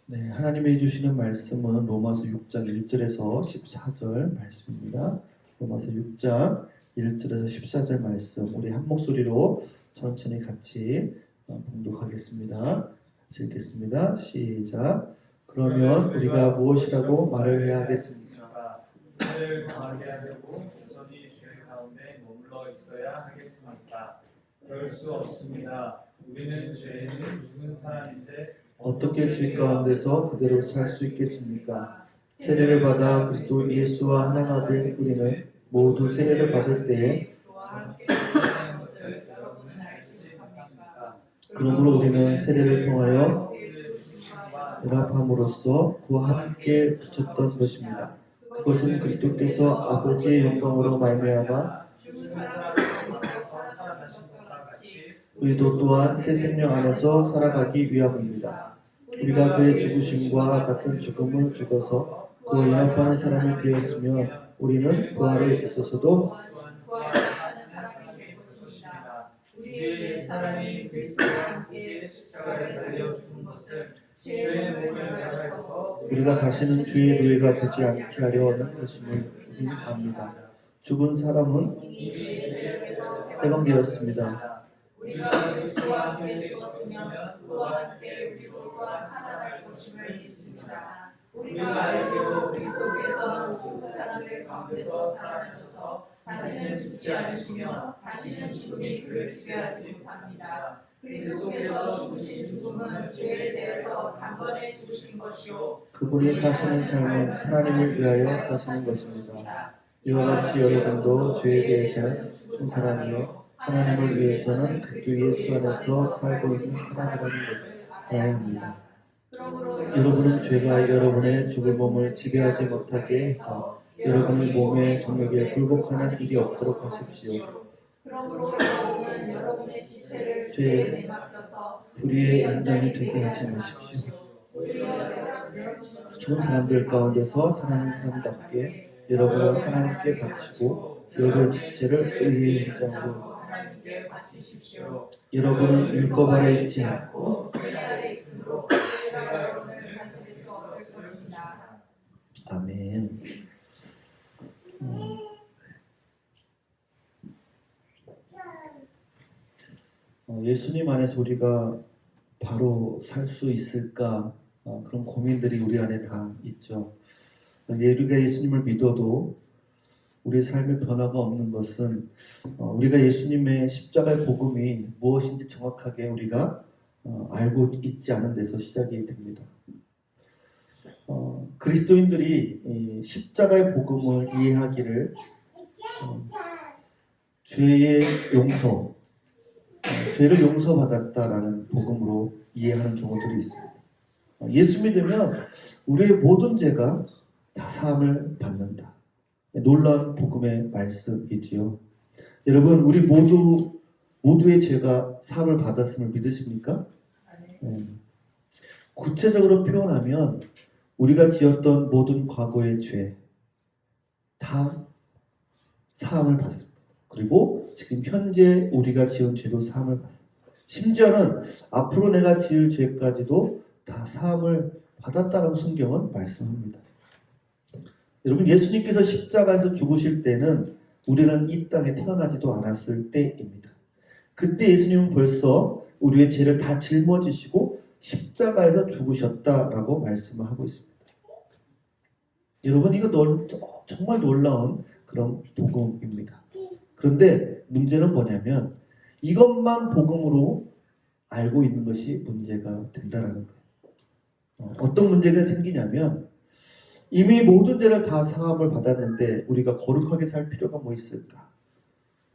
네, 하나님이 주시는 말씀은 로마서 6장 1절에서 14절 말씀입니다. 로마서 6장 1절에서 14절 말씀 우리 한 목소리로 천천히 같이 봉독하겠습니다. 같이 읽겠습니다. 시작. 그러면 우리가 무엇이라고 말을 해야 하겠습니까? 죄를 범하게 하려고 여전히 죄 가운데 머물러 있어야 하겠습니까? 그럴 수 없습니다. 우리는 죄에는 죽은 사람인데 어떻게 죄 가운데서 그대로 살 수 있겠습니까? 세례를 받아 그리스도 예수와 하나가 된 우리는 모두 세례를 받을 때에 그러므로 우리는 세례를 통하여 연합함으로써 그와 함께 붙였던 것입니다. 그것은 그리스도께서 아버지의 영광으로 말미암아 우리도 또한 새 생명 안에서 살아가기 위함입니다. 우리가 그의 죽으심과 같은 죽음을 죽어서 그와 연합하는 사람이 되었으며 우리는 그 아래 있어서도 우리의 옛 사람이 그리스도와 함께 십자가에 달려 죽은 것을 죄의 몸을 나가서 우리가 다시는 죄의 노예가 되지 않게 하려 하는 것임을 우리는 압니다. 죽은 사람은 해방되었습니다. 우리가 그리스도와 함께 죽었으면 그와 함께 우리도 또한 살아날 것임을 믿습니다. 우리가 알기로 그리스도께서 죽은 사람들 가운데서 살아나셔서 다시는 죽지 않으시며 다시는 죽음이 그를 지배하지 못합니다. 그리스도께서 죽으신 죽음은 죄에 대해서 단번에 죽으신 것이요 그분이 사시는 삶은 하나님을 위하여 사시는 것입니다. 이와 같이 여러분도 죄에 대해서는 죽은 사람이요 하나님을 위해서는 그리스도 예수 안에서 살고 있는 사람이라는 것을 알아야 합니다. 여러분은 죄가 여러분의 죽을 몸을 지배하지 못하게 해서 여러분의 몸의 정욕에 굴복하는 일이 없도록 하십시오. 그러므로 여러분은 여러분의 지체를 죄의 죄에 내맡겨서 불의의 연장이 되게 하지 마십시오. 죽은 사람들 가운데서 살아난 사람답게 여러분은 하나님께 바치고 여러분의 지체를 의의 연장으로 하나님께 바치십시오. 여러분은 율법 아래 있지 않고 아멘. 예수님 안에서 우리가 바로 살 수 있을까? 그런 고민들이 우리 안에 다 있죠. 우리가 예수님을 믿어도 우리 삶의 변화가 없는 것은 우리가 예수님의 십자가의 복음이 무엇인지 정확하게 우리가 알고 있지 않은 데서 시작이 됩니다. 그리스도인들이 십자가의 복음을 이해하기를 죄의 용서, 죄를 용서받았다라는 복음으로 이해하는 경우들이 있습니다. 예수 믿으면 우리의 모든 죄가 다 사함을 받는다. 놀라운 복음의 말씀이지요. 여러분, 우리 모두의 죄가 사함을 받았음을 믿으십니까? 구체적으로 표현하면 우리가 지었던 모든 과거의 죄 다 사함을 받습니다. 그리고 지금 현재 우리가 지은 죄도 사함을 받습니다. 심지어는 앞으로 내가 지을 죄까지도 다 사함을 받았다라고 성경은 말씀합니다. 여러분, 예수님께서 십자가에서 죽으실 때는 우리는 이 땅에 태어나지도 않았을 때입니다. 그때 예수님은 벌써 우리의 죄를 다 짊어지시고 십자가에서 죽으셨다라고 말씀을 하고 있습니다. 여러분, 이거 정말 놀라운 그런 복음입니다. 그런데 문제는 뭐냐면 이것만 복음으로 알고 있는 것이 문제가 된다라는 거예요. 어떤 문제가 생기냐면 이미 모든 죄를 다 사함을 받았는데 우리가 거룩하게 살 필요가 뭐 있을까?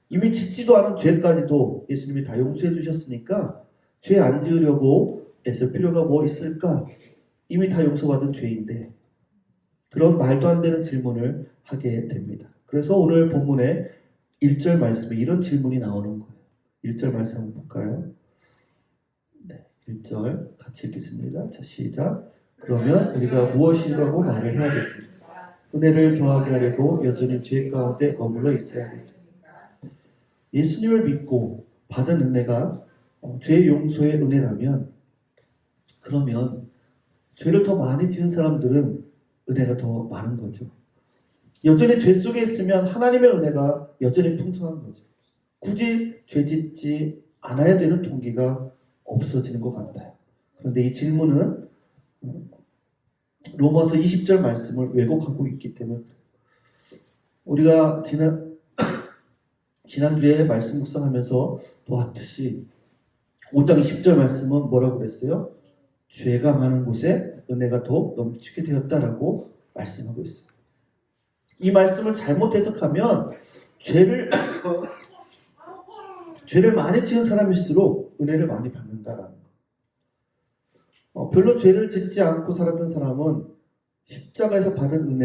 이미 짓지도 않은 죄까지도 예수님이 다 용서해 주셨으니까 죄 안 지으려고 애쓸 필요가 뭐 있을까? 이미 다 용서받은 죄인데 그런 말도 안 되는 질문을 하게 됩니다. 그래서 오늘 본문에 1절 말씀에 이런 질문이 나오는 거예요. 1절 말씀 한번 볼까요? 네, 1절 같이 읽겠습니다. 자, 시작. 그러면 우리가 무엇이라고 말을 해야겠습니까? 은혜를 더하게 하려고 여전히 죄 가운데 머물러 있어야겠습니다. 예수님을 믿고 받은 은혜가 죄 용서의 은혜라면 그러면 죄를 더 많이 지은 사람들은 은혜가 더 많은 거죠. 여전히 죄 속에 있으면 하나님의 은혜가 여전히 풍성한 거죠. 굳이 죄 짓지 않아야 되는 동기가 없어지는 것 같아요. 그런데 이 질문은 로마서 20절 말씀을 왜곡하고 있기 때문에 우리가 지난주에 말씀 묵상하면서 보았듯이 5장 20절 말씀은 뭐라고 그랬어요? 죄가 많은 곳에 은혜가 더 넘치게 되었다라고 말씀하고 있어요. 이 말씀을 잘못 해석하면 죄를 많이 지은 사람일수록 은혜를 많이 받는다라는 거. 별로 죄를 짓지 않고 살았던 사람은 십자가에서 받은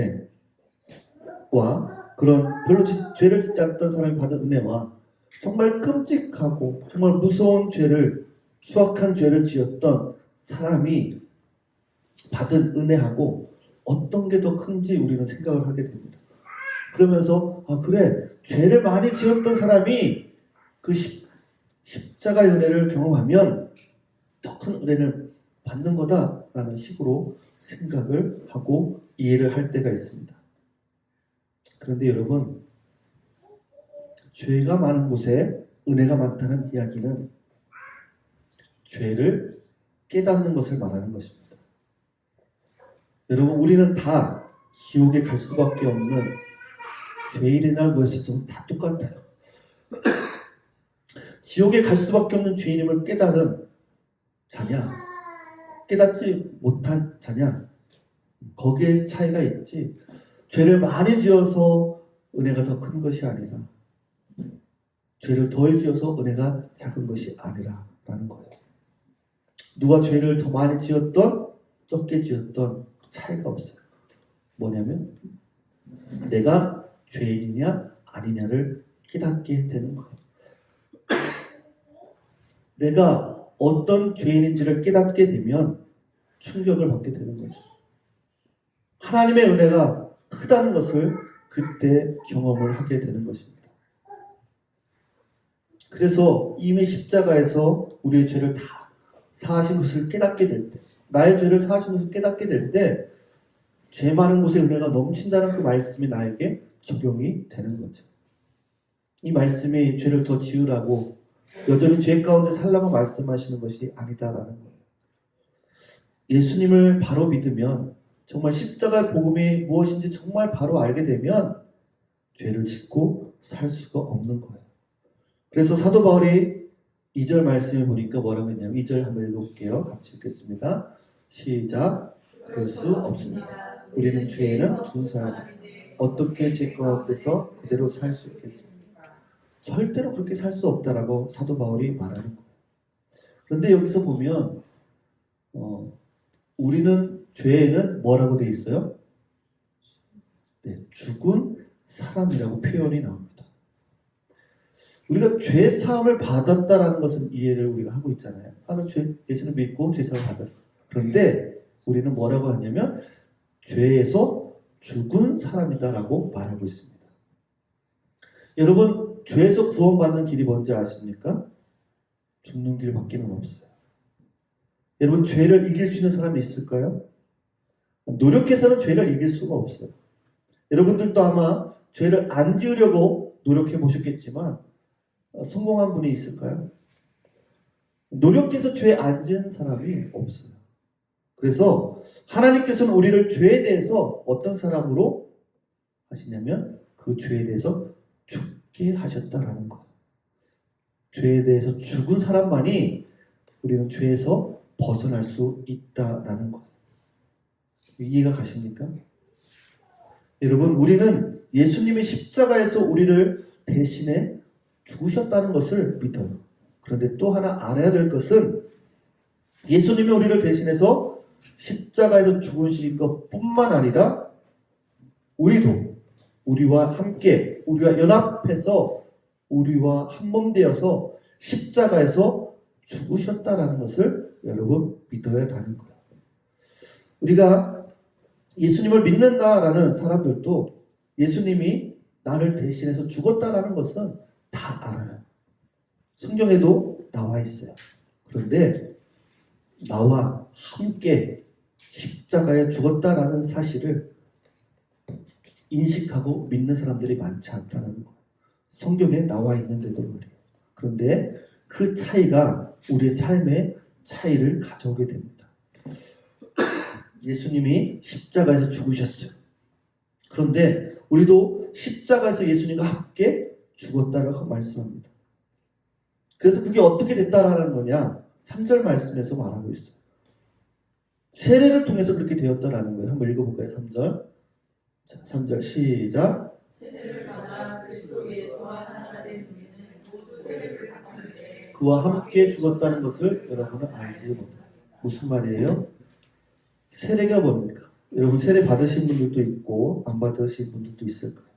은혜와 별로 죄를 짓지 않았던 사람이 받은 은혜와 정말 끔찍하고 정말 무서운 수악한 죄를 지었던 사람이 받은 은혜하고 어떤 게 더 큰지 우리는 생각을 하게 됩니다. 그러면서 그래, 죄를 많이 지었던 사람이 그 십자가의 은혜를 경험하면 더 큰 은혜를 받는 거다라는 식으로 생각을 하고 이해를 할 때가 있습니다. 그런데 여러분, 죄가 많은 곳에 은혜가 많다는 이야기는 죄를 깨닫는 것을 말하는 것입니다. 여러분, 우리는 다 지옥에 갈 수밖에 없는 죄인이나 무엇에 있어서 다 똑같아요. 지옥에 갈 수밖에 없는 죄인임을 깨달은 자냐, 깨닫지 못한 자냐, 거기에 차이가 있지, 죄를 많이 지어서 은혜가 더 큰 것이 아니라 죄를 덜 지어서 은혜가 작은 것이 아니라라는 거예요. 누가 죄를 더 많이 지었던 적게 지었던 차이가 없어요. 뭐냐면 내가 죄인이냐 아니냐를 깨닫게 되는 거예요. 내가 어떤 죄인인지를 깨닫게 되면 충격을 받게 되는 거죠. 하나님의 은혜가 크다는 것을 그때 경험을 하게 되는 것입니다. 그래서 이미 십자가에서 우리의 죄를 다 사하신 것을 깨닫게 될 때, 나의 죄를 사하신 것을 깨닫게 될 때, 죄 많은 곳에 은혜가 넘친다는 그 말씀이 나에게 적용이 되는 거죠. 이 말씀이 죄를 더 지으라고 여전히 죄 가운데 살라고 말씀하시는 것이 아니다라는 거예요. 예수님을 바로 믿으면, 정말 십자가의 복음이 무엇인지 정말 바로 알게 되면 죄를 짓고 살 수가 없는 거예요. 그래서 사도 바울이 2절 말씀에 보니까 뭐라고 했냐면, 2절 한번 읽어볼게요. 같이 읽겠습니다. 시작. 그럴 수 없습니다. 우리는 죄에는 죽은 사람인데 어떻게 죄 가운데서 그대로 살 수 있겠습니까? 절대로 그렇게 살 수 없다라고 사도 바울이 말하는 거예요. 그런데 여기서 보면 우리는 죄에는 뭐라고 되어 있어요? 네, 죽은 사람이라고 표현이 나옵니다. 우리가 죄 사함을 받았다라는 것은 이해를 우리가 하고 있잖아요. 나는 예수를 믿고 죄 사함을 받았어. 그런데 우리는 뭐라고 하냐면 죄에서 죽은 사람이다라고 말하고 있습니다. 여러분, 죄에서 구원받는 길이 뭔지 아십니까? 죽는 길밖에는 없어요. 여러분, 죄를 이길 수 있는 사람이 있을까요? 노력해서는 죄를 이길 수가 없어요. 여러분들도 아마 죄를 안 지으려고 노력해 보셨겠지만 성공한 분이 있을까요? 노력해서 죄 안 지은 사람이 없어요. 그래서 하나님께서는 우리를 죄에 대해서 어떤 사람으로 하시냐면 그 죄에 대해서 죽게 하셨다라는 거예요. 죄에 대해서 죽은 사람만이 우리는 죄에서 벗어날 수 있다라는 거예요. 이해가 가십니까? 여러분, 우리는 예수님이 십자가에서 우리를 대신해 죽으셨다는 것을 믿어요. 그런데 또 하나 알아야 될 것은 예수님이 우리를 대신해서 십자가에서 죽으신 것뿐만 아니라 우리도 우리와 함께, 우리와 연합해서 우리와 한몸 되어서 십자가에서 죽으셨다라는 것을 여러분 믿어야 하는 거예요. 우리가 예수님을 믿는다라는 사람들도 예수님이 나를 대신해서 죽었다라는 것은 다 알아요. 성경에도 나와 있어요. 그런데 나와 함께 십자가에 죽었다라는 사실을 인식하고 믿는 사람들이 많지 않다는 거. 성경에 나와 있는데도 말이에요. 그런데 그 차이가 우리의 삶의 차이를 가져오게 됩니다. 예수님이 십자가에서 죽으셨어요. 그런데 우리도 십자가에서 예수님과 함께 죽었다라고 말씀합니다. 그래서 그게 어떻게 됐다라는 거냐? 3절 말씀에서 말하고 있어요. 세례를 통해서 그렇게 되었다라는 거예요. 한번 읽어볼까요? 3절. 자, 3절 시작. 세례를 받아 그리스도 예수와 하나가 된 우리는 모두 세례를 받았는데 그와 함께 죽었다는 것을 여러분은 알지 못해요. 무슨 말이에요? 세례가 뭡니까? 여러분 세례 받으신 분들도 있고 안 받으신 분들도 있을 거예요.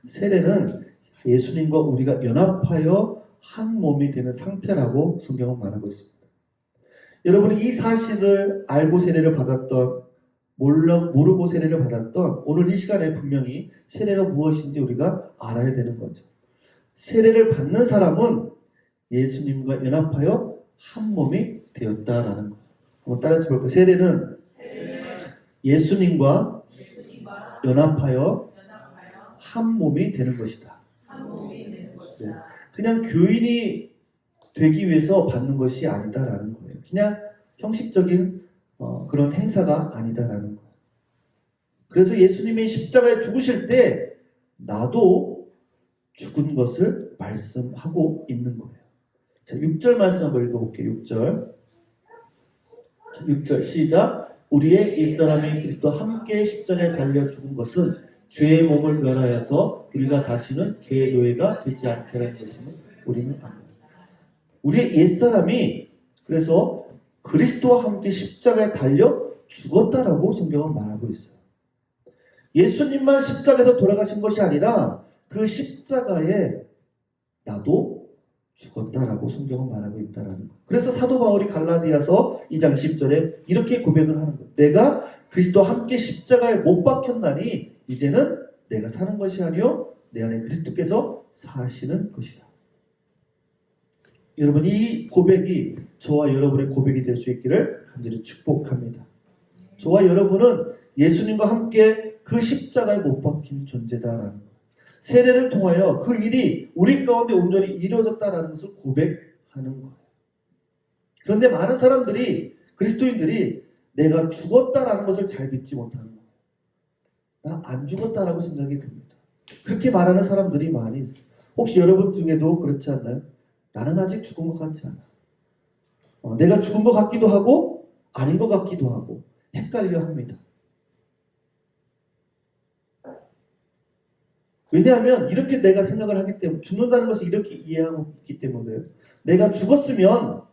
세례는 예수님과 우리가 연합하여 한 몸이 되는 상태라고 성경은 말하고 있습니다. 여러분이 이 사실을 알고 세례를 받았던 모르고 세례를 받았던 오늘 이 시간에 분명히 세례가 무엇인지 우리가 알아야 되는 거죠. 세례를 받는 사람은 예수님과 연합하여 한 몸이 되었다라는 거예요. 한번 따라서 볼까요? 세례는 예수님과 연합하여 한 몸이 되는 것이다. 한 몸이 되는 것이다. 그냥 교인이 되기 위해서 받는 것이 아니다라는 거예요. 그냥 형식적인 그런 행사가 아니다라는 거예요. 그래서 예수님이 십자가에 죽으실 때 나도 죽은 것을 말씀하고 있는 거예요. 자, 6절 말씀 한번 읽어볼게요. 6절. 자, 6절 시작. 우리의 옛사람이 그리스도와 함께 십자가에 달려 죽은 것은 죄의 몸을 멸하여서 우리가 다시는 죄의 노예가 되지 않게 하는 것임을 우리는 압니다. 우리의 옛사람이 그래서 그리스도와 함께 십자가에 달려 죽었다라고 성경은 말하고 있어요. 예수님만 십자가에서 돌아가신 것이 아니라 그 십자가에 나도 죽었다라고 성경은 말하고 있다라는 거. 그래서 사도 바울이 갈라디아서 2장 10절에 이렇게 고백을 하는 거예요. 내가 그리스도와 함께 십자가에 못 박혔나니 이제는 내가 사는 것이 아니요 내 안에 그리스도께서 사시는 것이다. 여러분 이 고백이 저와 여러분의 고백이 될 수 있기를 간절히 축복합니다. 저와 여러분은 예수님과 함께 그 십자가에 못 박힌 존재다라는 거예요. 세례를 통하여 그 일이 우리 가운데 온전히 이루어졌다라는 것을 고백하는 거예요. 그런데 많은 사람들이 그리스도인들이 내가 죽었다라는 것을 잘 믿지 못하는 거예요. 나 안 죽었다라고 생각이 듭니다. 그렇게 말하는 사람들이 많이 있어요. 혹시 여러분 중에도 그렇지 않나요? 나는 아직 죽은 것 같지 않아. 내가 죽은 것 같기도 하고 아닌 것 같기도 하고 헷갈려 합니다. 왜냐하면 이렇게 내가 생각을 하기 때문에 죽는다는 것을 이렇게 이해하고 있기 때문에요. 내가 죽었으면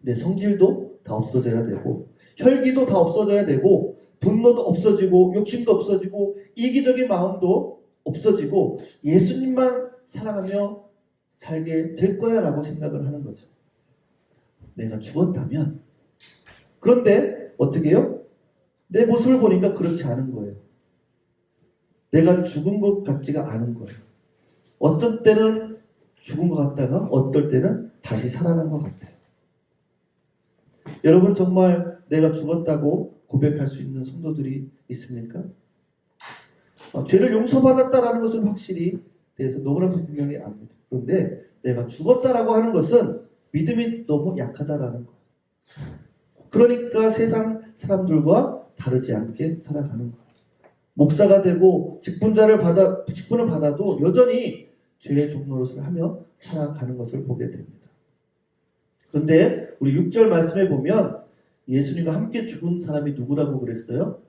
내 성질도 다 없어져야 되고 혈기도 다 없어져야 되고 분노도 없어지고 욕심도 없어지고 이기적인 마음도 없어지고 예수님만 사랑하며 살게 될 거야 라고 생각을 하는 거죠. 내가 죽었다면. 그런데 어떻게 해요? 내 모습을 보니까 그렇지 않은 거예요. 내가 죽은 것 같지가 않은 거예요. 어떤 때는 죽은 것 같다가 어떨 때는 다시 살아난 것 같아요. 여러분 정말 내가 죽었다고 고백할 수 있는 성도들이 있습니까? 죄를 용서받았다라는 것은 확실히 대해서 너무나 분명히 압니다. 그런데 내가 죽었다라고 하는 것은 믿음이 너무 약하다라는 거예요. 그러니까 세상 사람들과 다르지 않게 살아가는 거예요. 목사가 되고 직분을 받아도 여전히 죄의 종노릇을 하며 살아가는 것을 보게 됩니다. 그런데 우리 6절 말씀에 보면 예수님과 함께 죽은 사람이 누구라고 그랬어요?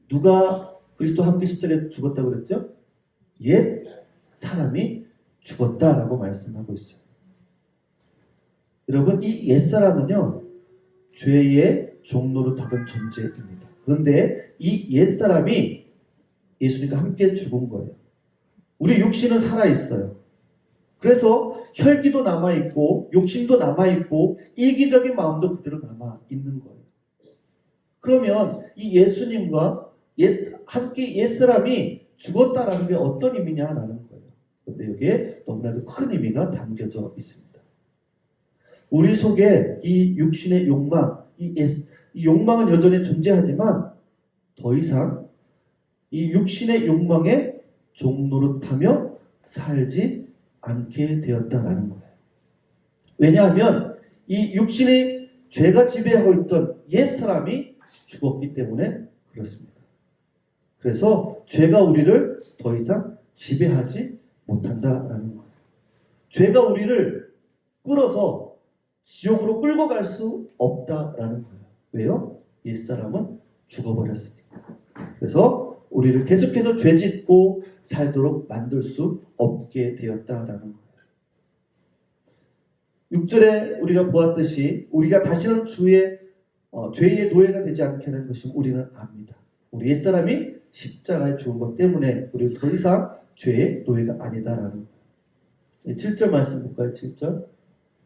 누가 그리스도와 함께 십자가에 죽었다고 그랬죠? 옛 사람이 죽었다라고 말씀하고 있어요. 여러분 이 옛사람은요 죄의 종노릇 하던 존재입니다. 그런데 이 옛사람이 예수님과 함께 죽은 거예요. 우리 육신은 살아있어요. 그래서 혈기도 남아있고 욕심도 남아있고 이기적인 마음도 그대로 남아있는 거예요. 그러면 이 예수님과 함께 옛사람이 죽었다라는 게 어떤 의미냐라는 거예요. 그런데 여기에 너무나도 큰 의미가 담겨져 있습니다. 우리 속에 이 육신의 욕망, 이 이 욕망은 여전히 존재하지만 더 이상 이 육신의 욕망에 종노릇하며 살지 않게 되었다라는 거예요. 왜냐하면 이 육신의 죄가 지배하고 있던 옛사람이 죽었기 때문에 그렇습니다. 그래서 죄가 우리를 더 이상 지배하지 못한다라는 거예요. 죄가 우리를 끌어서 지옥으로 끌고 갈 수 없다라는 거예요. 왜요? 옛사람은 죽어버렸으니까. 그래서 우리를 계속해서 죄 짓고 살도록 만들 수 없게 되었다라는 거예요. 6절에 우리가 보았듯이 우리가 다시는 죄의 노예가 되지 않게 하는 것을 우리는 압니다. 우리 옛사람이 십자가에 죽은 것 때문에 우리는 더 이상 죄의 노예가 아니다라는 거예요. 7절 말씀 볼까요? 7절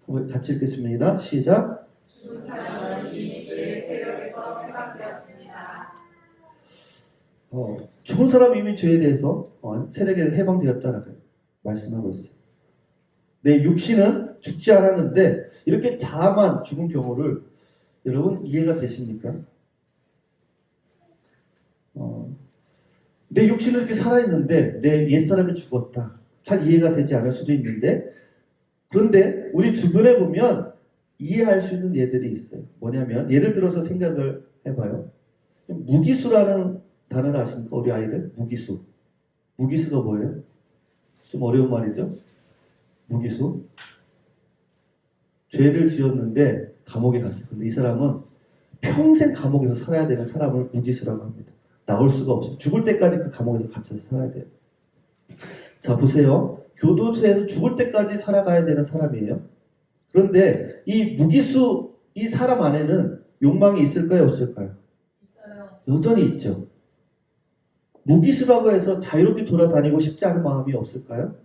한번 같이 읽겠습니다. 시작. 죽은 사람은 이미 죄의 세력에서 해방되었습니다. 죽은 사람이 이미 죄에 대해서 세력에서 해방되었다라고 말씀하고 있어요. 내 육신은 죽지 않았는데 이렇게 자아만 죽은 경우를 여러분 이해가 되십니까? 내 육신은 이렇게 살아있는데 내 옛사람이 죽었다. 잘 이해가 되지 않을 수도 있는데, 그런데 우리 주변에 보면 이해할 수 있는 예들이 있어요. 뭐냐면 예를 들어서 생각을 해봐요. 무기수라는 단어를 아십니까? 우리 아이들? 무기수. 무기수가 뭐예요? 좀 어려운 말이죠. 무기수. 죄를 지었는데 감옥에 갔어요. 근데 이 사람은 평생 감옥에서 살아야 되는 사람을 무기수라고 합니다. 나올 수가 없어요. 죽을 때까지 그 감옥에서 갇혀서 살아야 돼요. 자, 보세요. 교도소에서 죽을 때까지 살아가야 되는 사람이에요. 그런데 이 무기수, 이 사람 안에는 욕망이 있을까요? 없을까요? 있어요. 여전히 있죠. 무기수라고 해서 자유롭게 돌아다니고 싶지 않은 마음이 없을까요?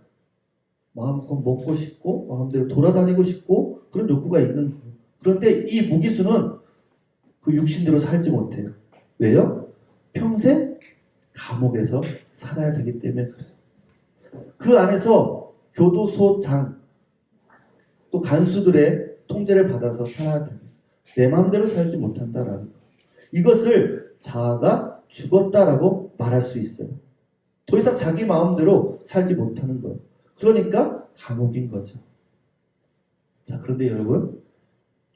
마음껏 먹고 싶고 마음대로 돌아다니고 싶고 그런 욕구가 있는 거예요. 그런데 이 무기수는 그 육신대로 살지 못해요. 왜요? 평생 감옥에서 살아야 되기 때문에 그래요. 그 안에서 교도소장 또 간수들의 통제를 받아서 살아야 됩니다. 내 마음대로 살지 못한다라는 거예요. 이것을 자아가 죽었다라고 말할 수 있어요. 더 이상 자기 마음대로 살지 못하는 거예요. 그러니까 감옥인 거죠. 자, 그런데 여러분,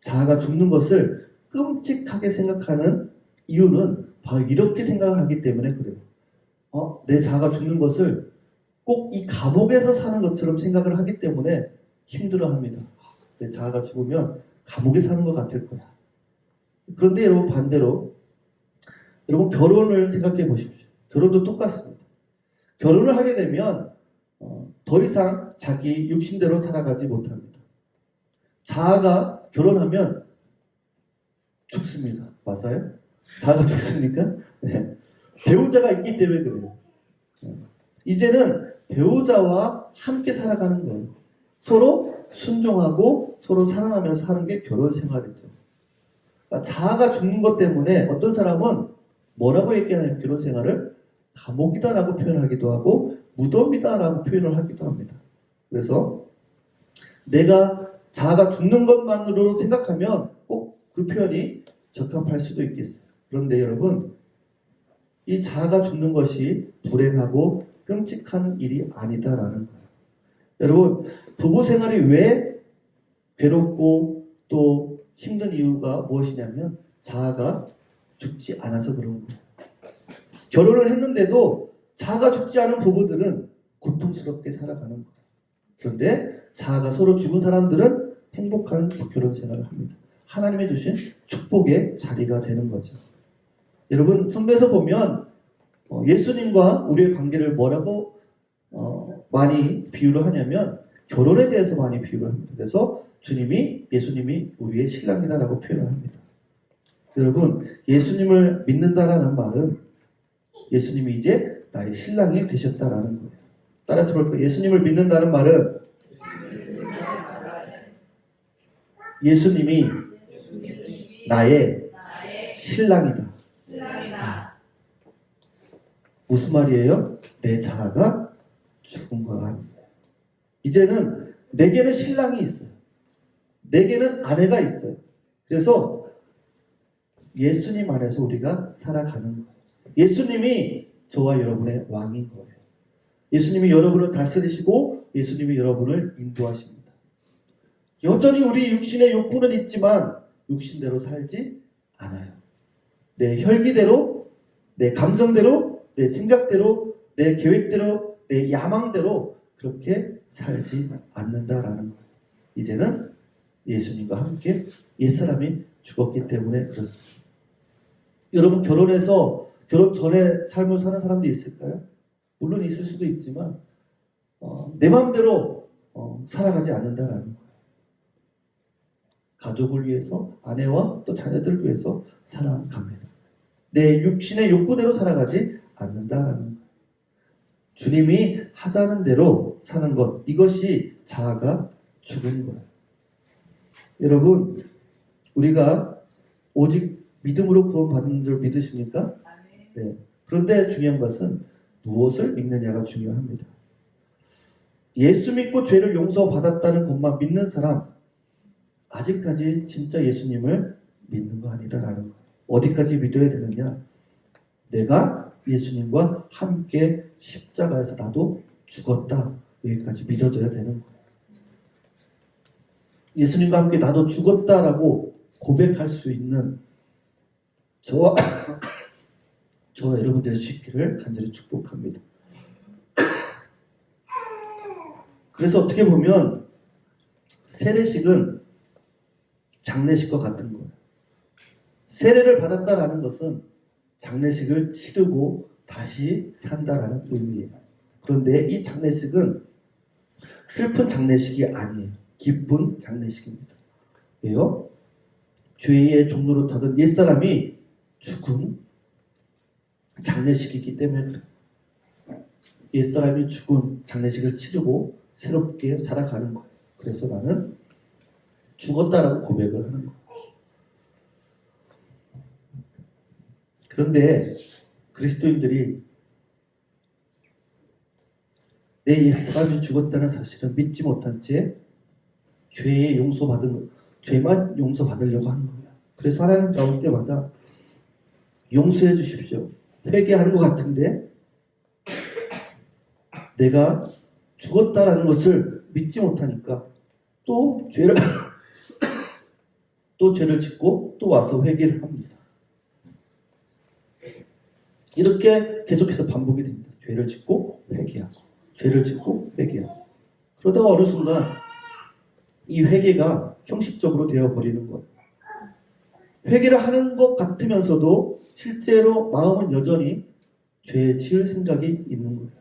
자아가 죽는 것을 끔찍하게 생각하는 이유는 바로 이렇게 생각을 하기 때문에 그래요. 내 자아가 죽는 것을 꼭 이 감옥에서 사는 것처럼 생각을 하기 때문에 힘들어합니다. 내 자아가 죽으면 감옥에 사는 것 같을 거야. 그런데 여러분 반대로 여러분 결혼을 생각해 보십시오. 결혼도 똑같습니다. 결혼을 하게 되면 더 이상 자기 육신대로 살아가지 못합니다. 자아가 결혼하면 죽습니다. 맞아요? 자아가 죽습니까? 네. 배우자가 있기 때문에 그래요. 이제는 배우자와 함께 살아가는 거예요. 서로 순종하고 서로 사랑하면서 사는 게 결혼 생활이죠. 그러니까 자아가 죽는 것 때문에 어떤 사람은 뭐라고 얘기하냐면 결혼 생활을 감옥이다라고 표현하기도 하고 무덤이다라고 표현을 하기도 합니다. 그래서 내가 자아가 죽는 것만으로 생각하면 꼭 그 표현이 적합할 수도 있겠어요. 그런데 여러분, 이 자아가 죽는 것이 불행하고 끔찍한 일이 아니다라는 거예요. 여러분, 부부 생활이 왜 괴롭고 또 힘든 이유가 무엇이냐면 자아가 죽지 않아서 그런 거예요. 결혼을 했는데도 자아가 죽지 않은 부부들은 고통스럽게 살아가는 거예요. 그런데 자아가 서로 죽은 사람들은 행복한 결혼 생활을 합니다. 하나님이 주신 축복의 자리가 되는 거죠. 여러분, 성경에서 보면 예수님과 우리의 관계를 뭐라고 많이 비유를 하냐면 결혼에 대해서 많이 비유를 합니다. 그래서 예수님이 우리의 신랑이다라고 표현을 합니다. 여러분, 예수님을 믿는다라는 말은 예수님이 이제 나의 신랑이 되셨다라는 거예요. 따라서 볼까요? 예수님을 믿는다는 말은 예수님이 나의 신랑이다. 무슨 말이에요? 내 자아가 죽은 거라는 거예요. 이제는 내게는 신랑이 있어요. 내게는 아내가 있어요. 그래서 예수님 안에서 우리가 살아가는 거예요. 예수님이 저와 여러분의 왕인 거예요. 예수님이 여러분을 다스리시고 예수님이 여러분을 인도하십니다. 여전히 우리 육신의 욕구는 있지만 육신대로 살지 않아요. 내 혈기대로, 내 감정대로, 내 생각대로, 내 계획대로, 내 야망대로 그렇게 살지 않는다라는 거예요. 이제는 예수님과 함께 옛사람이 죽었기 때문에 그렇습니다. 여러분 결혼해서 결혼 전에 삶을 사는 사람도 있을까요? 물론 있을 수도 있지만 내 마음대로 살아가지 않는다라는 거예요. 가족을 위해서 아내와 또 자녀들을 위해서 살아갑니다. 내 육신의 욕구대로 살아가지 않는다라는 거예요. 주님이 하자는 대로 사는 것, 이것이 자아가 죽은 거예요. 여러분 우리가 오직 믿음으로 구원받는 줄 믿으십니까? 네. 그런데 중요한 것은 무엇을 믿느냐가 중요합니다. 예수 믿고 죄를 용서받았다는 것만 믿는 사람 아직까지 진짜 예수님을 믿는 거 아니다라는 거예요. 어디까지 믿어야 되느냐? 내가 예수님과 함께 십자가에서 나도 죽었다. 여기까지 믿어져야 되는 거예요. 예수님과 함께 나도 죽었다라고 고백할 수 있는 저와 여러분들의 수 있기를 간절히 축복합니다. 그래서 어떻게 보면 세례식은 장례식과 같은 거예요. 세례를 받았다라는 것은 장례식을 치르고 다시 산다라는 의미예요. 그런데 이 장례식은 슬픈 장례식이 아니에요. 기쁜 장례식입니다. 왜요? 죄의 종로로 타던 옛사람이 죽은 장례식이기 때문에 그래요. 옛사람이 죽은 장례식을 치르고 새롭게 살아가는 거예요. 그래서 나는 죽었다라고 고백을 하는 거예요. 그런데 그리스도인들이 내 옛사람이 죽었다는 사실을 믿지 못한 채 죄의 죄만 용서받으려고 하는 거예요. 그래서 하나님 나올 때마다 용서해 주십시오. 회개하는 것 같은데 내가 죽었다라는 것을 믿지 못하니까 또 죄를 짓고 또 와서 회개를 합니다. 이렇게 계속해서 반복이 됩니다. 죄를 짓고 회개하고 죄를 짓고 회개하고 그러다가 어느 순간 이 회개가 형식적으로 되어버리는 거예요. 회개를 하는 것 같으면서도 실제로 마음은 여전히 죄에 지을 생각이 있는 거예요.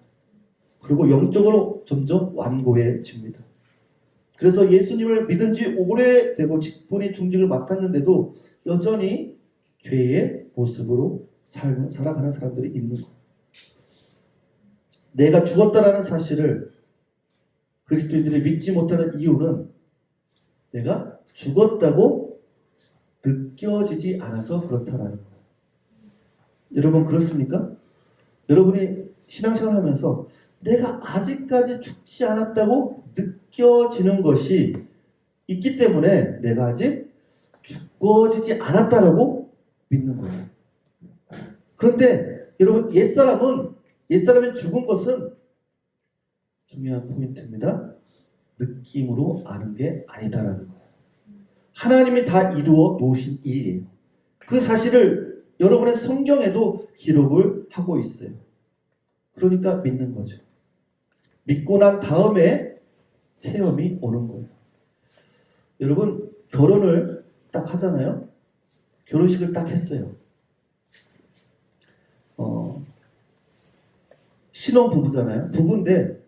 그리고 영적으로 점점 완고해집니다. 그래서 예수님을 믿은 지 오래되고 직분이 중직을 맡았는데도 여전히 죄의 모습으로 살아가는 사람들이 있는 거예요. 내가 죽었다라는 사실을 그리스도인들이 믿지 못하는 이유는 내가 죽었다고 느껴지지 않아서 그렇다라는 거예요. 여러분 그렇습니까? 여러분이 신앙생활 하면서 내가 아직까지 죽지 않았다고 느껴지는 것이 있기 때문에 내가 아직 죽어지지 않았다라고 믿는 거예요. 그런데 여러분 옛사람이 죽은 것은 중요한 포인트입니다. 느낌으로 아는 게 아니다라는 거예요. 하나님이 다 이루어 놓으신 일이에요. 그 사실을 여러분의 성경에도 기록을 하고 있어요. 그러니까 믿는 거죠. 믿고 난 다음에 체험이 오는 거예요. 여러분 결혼을 딱 하잖아요. 결혼식을 딱 했어요. 신혼부부잖아요. 부부인데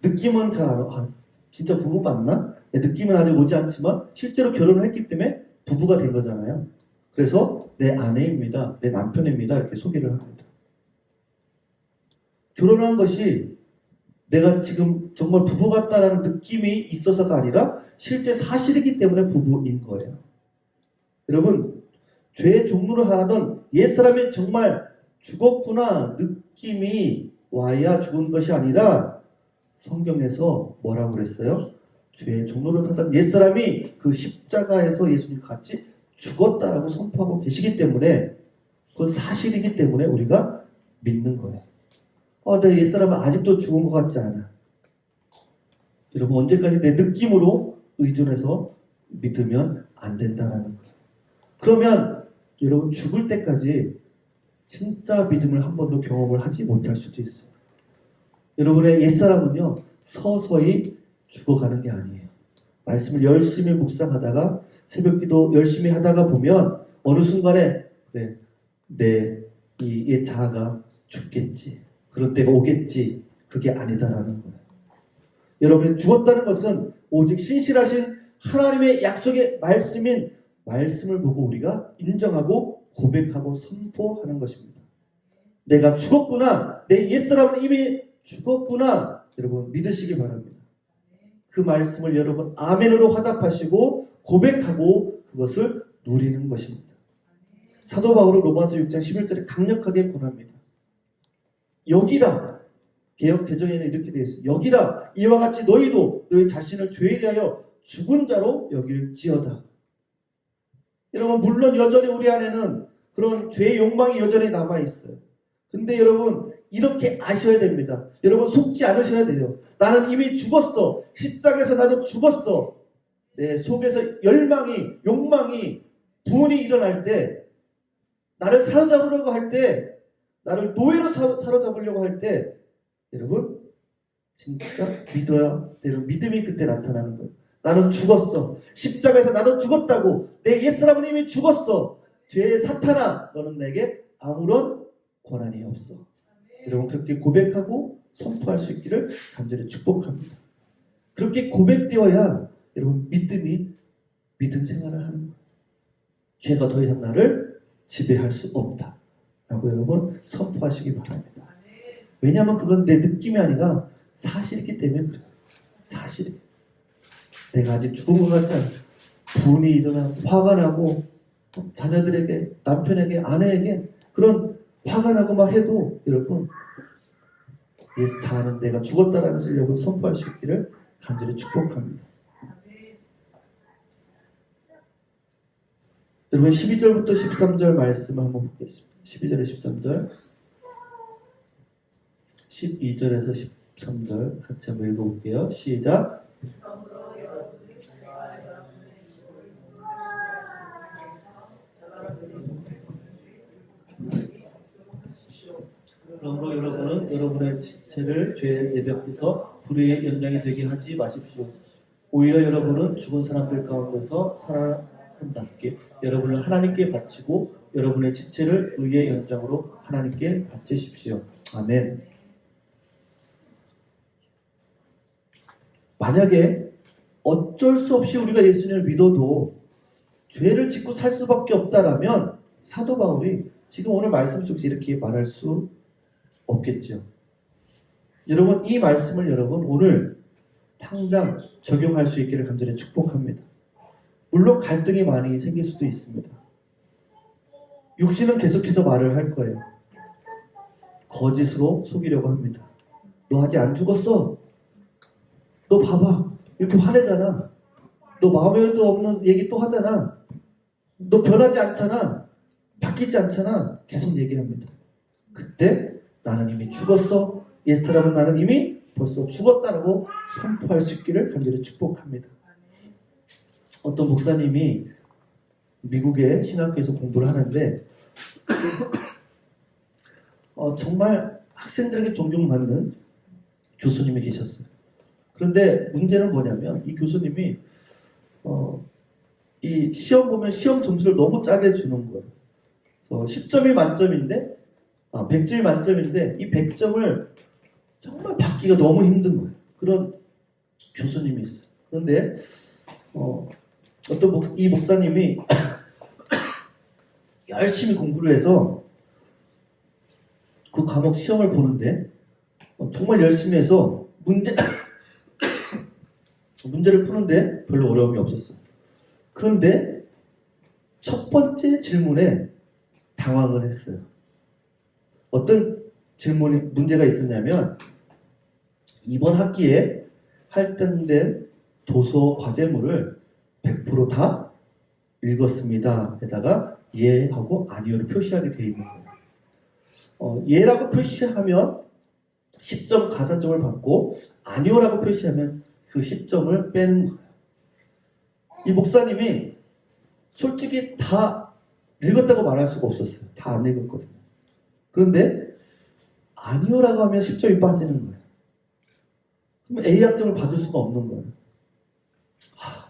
느낌은 잘 알아. 진짜 부부 맞나? 느낌은 아직 오지 않지만 실제로 결혼을 했기 때문에 부부가 된 거잖아요. 그래서 내 아내입니다. 내 남편입니다. 이렇게 소개를 합니다. 결혼한 것이 내가 지금 정말 부부 같다라는 느낌이 있어서가 아니라 실제 사실이기 때문에 부부인 거예요. 여러분 죄의 종로를 하던 옛사람이 정말 죽었구나 느낌이 와야 죽은 것이 아니라 성경에서 뭐라고 그랬어요? 죄의 종로를 타던 옛사람이 그 십자가에서 예수님 같이 죽었다라고 선포하고 계시기 때문에 그건 사실이기 때문에 우리가 믿는 거예요. 내 옛사람은 아직도 죽은 것 같지 않아. 여러분 언제까지 내 느낌으로 의존해서 믿으면 안 된다라는 거예요. 그러면 여러분 죽을 때까지 진짜 믿음을 한 번도 경험을 하지 못할 수도 있어요. 여러분의 옛사람은요 서서히 죽어가는 게 아니에요. 말씀을 열심히 묵상하다가 새벽기도 열심히 하다가 보면 어느 순간에 그래 내 이 옛 자아가 죽겠지. 그런 때가 오겠지. 그게 아니다라는 거예요. 여러분이 죽었다는 것은 오직 신실하신 하나님의 약속의 말씀인 말씀을 보고 우리가 인정하고 고백하고 선포하는 것입니다. 내가 죽었구나. 내 옛사람은 이미 죽었구나. 여러분 믿으시기 바랍니다. 그 말씀을 여러분 아멘으로 화답하시고 고백하고 그것을 누리는 것입니다. 사도 바울은 로마서 6장 11절에 강력하게 권합니다. 여기라. 개역 개정에는 이렇게 되어 있어요. 여기라. 이와 같이 너희도 너희 자신을 죄에 대하여 죽은 자로 여길지어다. 여러분 물론 여전히 우리 안에는 그런 죄의 욕망이 여전히 남아있어요. 근데 여러분 이렇게 아셔야 됩니다. 여러분 속지 않으셔야 돼요. 나는 이미 죽었어. 십자가에서 나도 죽었어. 내 속에서 열망이 욕망이 분이 일어날 때 나를 사로잡으려고 할 때 나를 노예로 사로잡으려고 할 때 여러분 진짜 믿어야 되는 믿음이 그때 나타나는 거예요. 나는 죽었어. 십자가에서 나도 죽었다고. 내 옛사람은 이미 죽었어. 죄의 사탄아 너는 내게 아무런 권한이 없어. 여러분 그렇게 고백하고 선포할 수 있기를 간절히 축복합니다. 그렇게 고백되어야 여러분 믿음 생활을 하는 거예요. 죄가 더 이상 나를 지배할 수 없다 라고 여러분 선포하시기 바랍니다. 왜냐하면 그건 내 느낌이 아니라 사실이기 때문에 그래요. 사실이. 내가 아직 죽은 것 같지 않아. 분이 일어나고 화가 나고 자녀들에게 남편에게 아내에게 그런 화가 나고 막 해도 여러분 예수 자아는 내가 죽었다라는 것을 여러분 선포할 수 있기를 간절히 축복합니다. 여러분 12절부터 13절 말씀을 한번 보겠습니다. 12절에 13절 12절에서 13절 같이 한번 읽어볼게요. 시작. 그러므로 여러분은 여러분의 지체를 죄의 내벽에서 불의의 연장이 되게 하지 마십시오. 오히려 여러분은 죽은 사람들 가운데서 사람답게 여러분을 하나님께 바치고 여러분의 지체를 의의 연장으로 하나님께 바치십시오. 아멘. 만약에 어쩔 수 없이 우리가 예수님을 믿어도 죄를 짓고 살 수밖에 없다라면 사도 바울이 지금 오늘 말씀 속에서 이렇게 말할 수 없겠죠. 여러분 이 말씀을 여러분 오늘 당장 적용할 수 있기를 간절히 축복합니다. 물론 갈등이 많이 생길 수도 있습니다. 육신은 계속해서 말을 할 거예요. 거짓으로 속이려고 합니다. 너 아직 안 죽었어. 너 봐봐. 이렇게 화내잖아. 너 마음에도 없는 얘기 또 하잖아. 너 변하지 않잖아. 바뀌지 않잖아. 계속 얘기합니다. 그때 나는 이미 죽었어. 옛사람은 나는 이미 벌써 죽었다라고 선포할 수 있기를 간절히 축복합니다. 어떤 목사님이 미국의 신학교에서 공부를 하는데 정말 학생들에게 존경받는 교수님이 계셨어요. 그런데 문제는 뭐냐면 이 교수님이 이 시험 보면 시험 점수를 너무 짜게 주는 거예요. 10점이 만점인데 100점이 만점인데 이 100점을 정말 받기가 너무 힘든 거예요. 그런 교수님이 있어요. 그런데 이 목사님이 열심히 공부를 해서 그 과목 시험을 보는데 정말 열심히 해서 문제를 푸는데 별로 어려움이 없었어요. 그런데 첫 번째 질문에 당황을 했어요. 어떤 문제가 있었냐면 이번 학기에 할당된 도서 과제물을 100% 다 읽었습니다. 에다가 예하고 아니요를 표시하게 되어 있는 거예요. 예라고 표시하면 10점 가산점을 받고 아니요라고 표시하면 그 10점을 빼는 거예요. 이 목사님이 솔직히 다 읽었다고 말할 수가 없었어요. 다 안 읽었거든요. 그런데 아니요라고 하면 10점이 빠지는 거예요. 그럼 A 학점을 받을 수가 없는 거예요.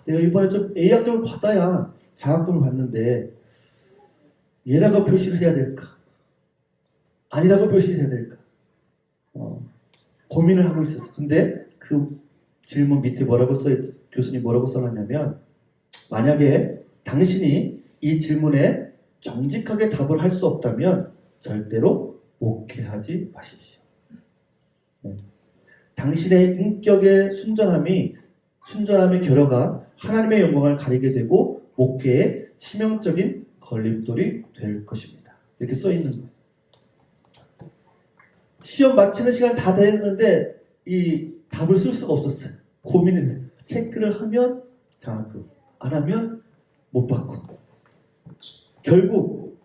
내가 이번에 좀 A 학점을 받아야 장학금을 받는데 얘라고 표시를 해야 될까? 아니라고 표시를 해야 될까? 고민을 하고 있었어요. 근데 그 질문 밑에 교수님 뭐라고 써놨냐면, 만약에 당신이 이 질문에 정직하게 답을 할 수 없다면 절대로 목회하지 마십시오. 당신의 인격의 순전함의 결여가 하나님의 영광을 가리게 되고 목회에 치명적인 걸림돌이 될 것입니다. 이렇게 써 있는 거예요. 시험 마치는 시간 다 되었는데 이 답을 쓸 수가 없었어요. 고민을 해요. 체크를 하면 장학금, 안 하면 못 받고. 결국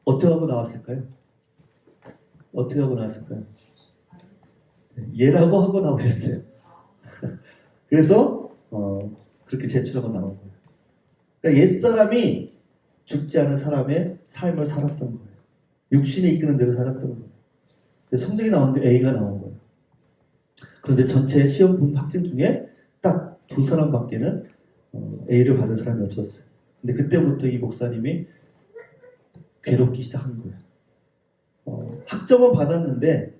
어떻게 하고 나왔을까요? 예라고 하고 나오셨어요. 그래서 그렇게 제출하고 나온 거예요. 그러니까 옛사람이 죽지 않은 사람의 삶을 살았던 거예요. 육신이 이끄는 대로 살았던 거예요. 성적이 나왔는데 A가 나온 거예요. 그런데 전체 시험 본 학생 중에 딱 2사람밖에는 A를 받은 사람이 없었어요. 근데 그때부터 이 목사님이 괴롭기 시작한 거예요. 학점은 받았는데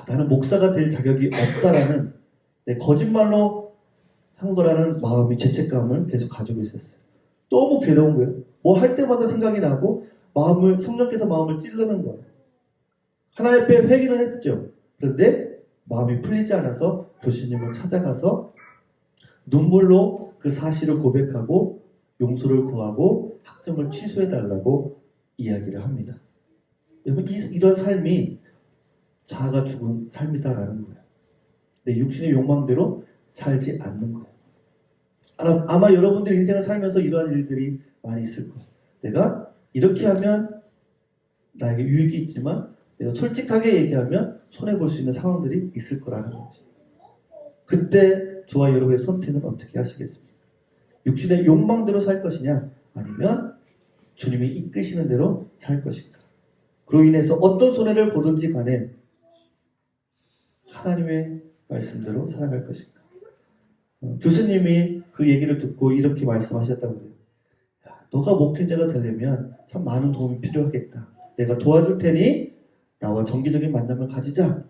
나는 목사가 될 자격이 없다라는 거짓말로 한 거라는 마음이, 죄책감을 계속 가지고 있었어요. 너무 괴로운 거예요. 뭐 할 때마다 생각이 나고 성령께서 마음을 찌르는 거예요. 하나님 앞에 회개는 했죠. 그런데 마음이 풀리지 않아서 교수님을 찾아가서 눈물로 그 사실을 고백하고 용서를 구하고 학점을 취소해달라고 이야기를 합니다. 여러분, 이런 삶이 자아가 죽은 삶이다라는 거예요. 내 육신의 욕망대로 살지 않는 거예요. 아마 여러분들 인생을 살면서 이러한 일들이 많이 있을 거예요. 내가 이렇게 하면 나에게 유익이 있지만 내가 솔직하게 얘기하면 손해볼 수 있는 상황들이 있을 거라는 거죠. 그때 저와 여러분의 선택은 어떻게 하시겠습니까? 육신의 욕망대로 살 것이냐, 아니면 주님이 이끄시는 대로 살 것인가? 그로 인해서 어떤 손해를 보든지 간에 하나님의 말씀대로 살아갈 것인가? 교수님이 그 얘기를 듣고 이렇게 말씀하셨다고 해요. 너가 목회자가 되려면 참 많은 도움이 필요하겠다. 내가 도와줄 테니 나와 정기적인 만남을 가지자.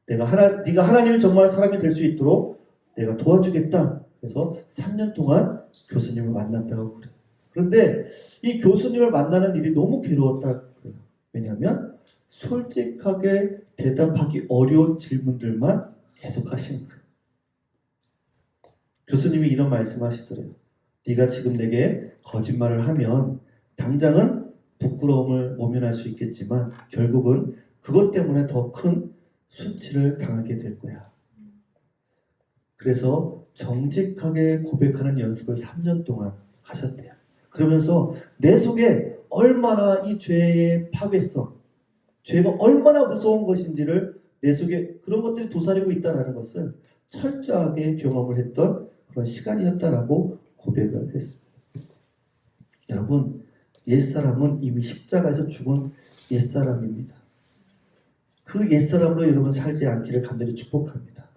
네가 하나님이 정말 사람이 될 수 있도록 내가 도와주겠다. 그래서 3년 동안 교수님을 만났다고 그래요. 그런데 이 교수님을 만나는 일이 너무 괴로웠다 그래요. 왜냐하면 솔직하게 대답하기 어려운 질문들만 계속 하시는 거예요. 교수님이 이런 말씀하시더래요. 네가 지금 내게 거짓말을 하면 당장은 부끄러움을 모면할 수 있겠지만 결국은 그것 때문에 더 큰 수치를 당하게 될 거야. 그래서 정직하게 고백하는 연습을 3년 동안 하셨대요. 그러면서 내 속에 얼마나 이 죄의 파괴성, 죄가 얼마나 무서운 것인지를 내 속에 그런 것들이 도사리고 있다는 것을 철저하게 경험을 했던 그런 시간이었다라고 고백을 했습니다. 여러분, 옛사람은 이미 십자가에서 죽은 옛사람입니다. 그 옛사람으로 여러분 살지 않기를 간절히 축복합니다.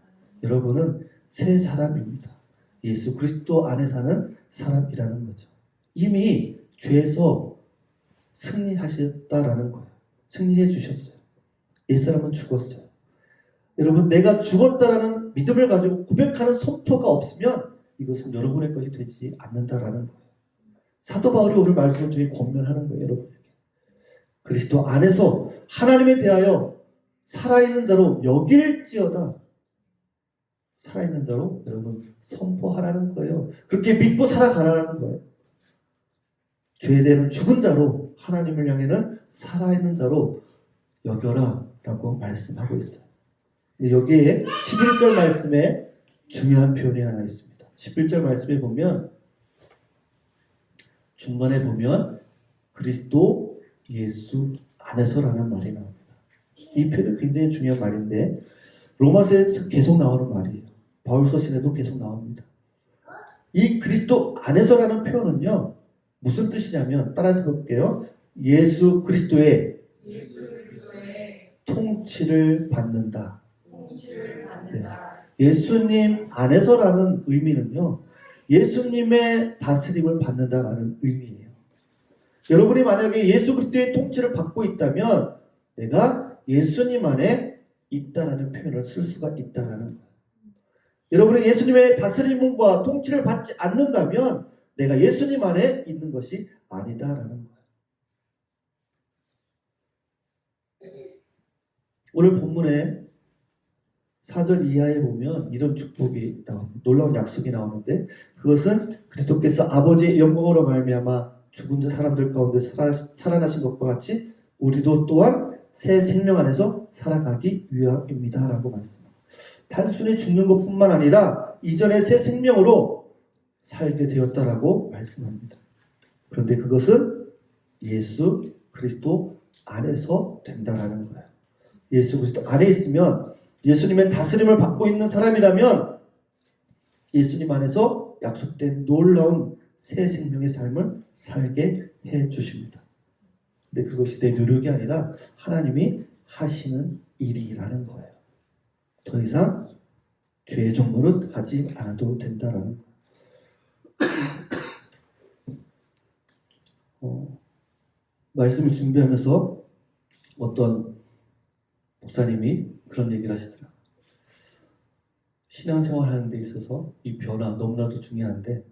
여러분은 새 사람입니다. 예수 그리스도 안에 사는 사람이라는 거죠. 이미 죄에서 승리하셨다라는 거예요. 승리해 주셨어요. 옛사람은 죽었어요. 여러분, 내가 죽었다라는 믿음을 가지고 고백하는 선포가 없으면 이것은 여러분의 것이 되지 않는다라는 거예요. 사도 바울이 오늘 말씀을 되게 권면하는 거예요, 여러분에게. 그리스도 안에서 하나님에 대하여 살아있는 자로 여길지어다. 살아있는 자로 여러분 선포하라는 거예요. 그렇게 믿고 살아가라는 거예요. 죄에 대한 죽은 자로 하나님을 향해는 살아있는 자로 여겨라 라고 말씀하고 있어요. 여기에 11절 말씀에 중요한 표현이 하나 있습니다. 11절 말씀에 보면 중간에 보면 그리스도 예수 안에서라는 말이 나옵니다. 이 표현은 굉장히 중요한 말인데 로마서에 계속 나오는 말이에요. 바울서신에도 계속 나옵니다. 이 그리스도 안에서라는 표현은요. 무슨 뜻이냐면 따라서 볼게요. 예수 그리스도의 통치를 받는다. 예수님 안에서라는 의미는요. 예수님의 다스림을 받는다라는 의미예요. 여러분이 만약에 예수 그리스도의 통치를 받고 있다면 내가 예수님 안에 있다라는 표현을 쓸 수가 있다라는 거예요. 여러분이 예수님의 다스림과 통치를 받지 않는다면 내가 예수님 안에 있는 것이 아니다라는 거예요. 오늘 본문에 4절 이하에 보면 이런 축복이 나옵니다. 놀라운 약속이 나오는데 그것은 그리스도께서 아버지의 영광으로 말미암아 죽은 사람들 가운데 살아나신 것과 같이 우리도 또한 새 생명 안에서 살아가기 위함입니다 라고 말씀합니다. 단순히 죽는 것뿐만 아니라 이전의 새 생명으로 살게 되었다라고 말씀합니다. 그런데 그것은 예수 그리스도 안에서 된다라는 거예요. 예수 그리스도 안에 있으면 예수님의 다스림을 받고 있는 사람이라면 예수님 안에서 약속된 놀라운 새 생명의 삶을 살게 해 주십니다. 근데 그것이 내 노력이 아니라 하나님이 하시는 일이라는 거예요. 더 이상 죄의 종노릇 하지 않아도 된다라는 거예요. 말씀을 준비하면서 어떤 목사님이 그런 얘기를 하시더라고요. 신앙생활 하는 데 있어서 이 변화 너무나도 중요한데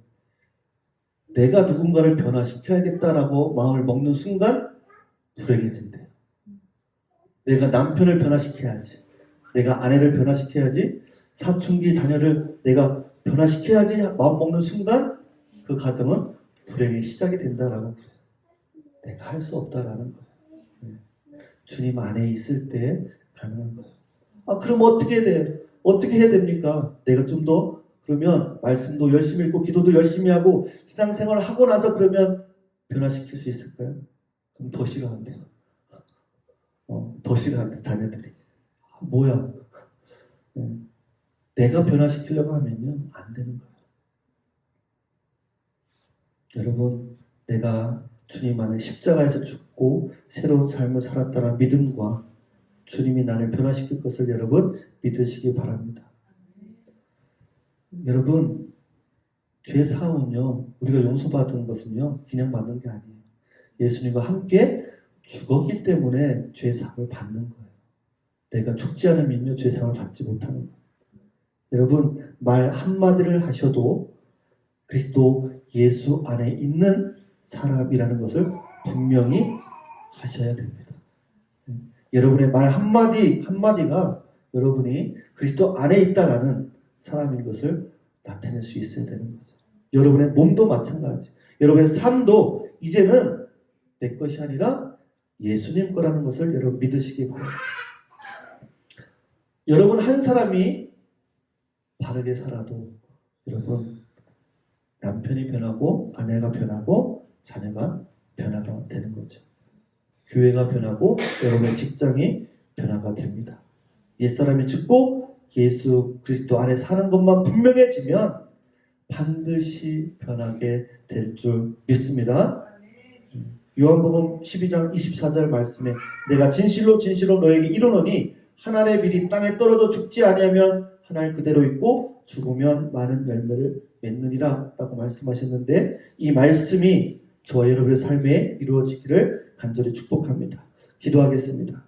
내가 누군가를 변화시켜야겠다라고 마음을 먹는 순간 불행해진대요. 내가 남편을 변화시켜야지. 내가 아내를 변화시켜야지. 사춘기 자녀를 내가 변화시켜야지 마음 먹는 순간 그 가정은 불행의 시작이 된다라고 그래요. 내가 할 수 없다라는 거예요. 주님 안에 있을 때 가능한 거예요. 그럼 어떻게 해야 돼요? 어떻게 해야 됩니까? 내가 좀 더 그러면 말씀도 열심히 읽고 기도도 열심히 하고 신앙생활을 하고 나서 그러면 변화시킬 수 있을까요? 그럼 더 싫어한대요. 더 싫어한대 자녀들이. 뭐야? 내가 변화시키려고 하면요 안 되는 거예요. 여러분 내가 주님 안에 십자가에서 죽고 새로운 삶을 살았다는 믿음과 주님이 나를 변화시킬 것을 여러분 믿으시기 바랍니다. 여러분 죄 사함은요 우리가 용서받은 것은요 그냥 받는 게 아니에요. 예수님과 함께 죽었기 때문에 죄 사함을 받는 거예요. 내가 죽지 않으면요 죄 사함을 받지 못하는 거예요. 여러분 말 한마디를 하셔도 그리스도 예수 안에 있는 사람이라는 것을 분명히 하셔야 됩니다. 여러분의 말 한마디가 여러분이 그리스도 안에 있다라는 사람인 것을 나타낼 수 있어야 되는 거죠. 여러분의 몸도 마찬가지. 여러분의 삶도 이제는 내 것이 아니라 예수님 거라는 것을 여러분 믿으시기 바랍니다. 여러분 한 사람이 바르게 살아도 여러분 남편이 변하고 아내가 변하고 자녀가 변화가 되는 거죠. 교회가 변하고 여러분의 직장이 변화가 됩니다. 옛사람이 죽고 예수 그리스도 안에 사는 것만 분명해지면 반드시 변하게 될 줄 믿습니다. 요한복음 12장 24절 말씀에 내가 진실로 너에게 이르노니 한 알의 밀이 땅에 떨어져 죽지 아니하면 한 알 그대로 있고 죽으면 많은 열매를 맺느니라 라고 말씀하셨는데 이 말씀이 저와 여러분의 삶에 이루어지기를 간절히 축복합니다. 기도하겠습니다.